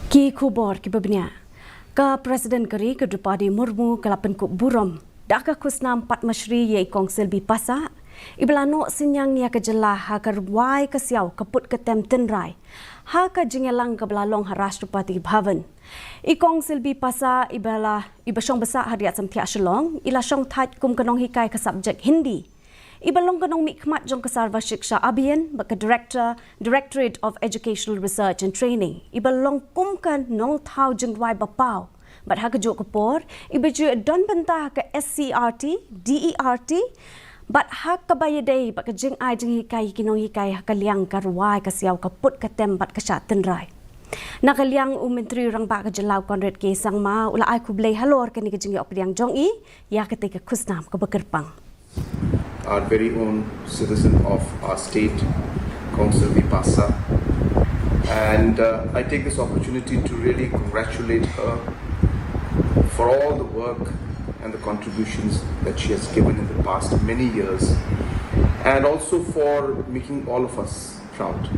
Ki kubor ki babnya. Ka Presiden Keri ke Drupadi Murmu ke Pynkup Burom. Dak ka Khusnam Padma Shri ye ikong Silbi Passah. Ibelano sinyang ya ke jelah ha ka ruai ke siau kaput ke tem Tynrai. Ha ka jingelang ke belalong ha Rashtrapati Bhavan. Ikong Silbi Passah ibasong besar hariat samtia shalong ila syong tat kum kanong hikai ke subjek Hindi. Ibalong kanong mikmat jong kasarva shiksha abian baka Directorate of Educational Research and Training. Ibalong kumkan nong tau jengwai bapau. Bat ha kejuk kapor, ibaju don bentah ke SCRT, DERT, bat ha kabayadai baka jeng ai jeng hikai kinong hikai ha kaliang karwai kasiaw kaput katem bat kasya Tynrai. Nakaliang Menteri Rang Bak Jelau Konrad ke sang ma ula ai kublai Halor kani ke jengi opriang jong i ya ketika Khusnam ke Bekerpang. Our very own citizen of our state, Silbi Passah. And I take this opportunity to really congratulate her for all the work and the contributions that she has given in the past many years, and also for making all of us proud.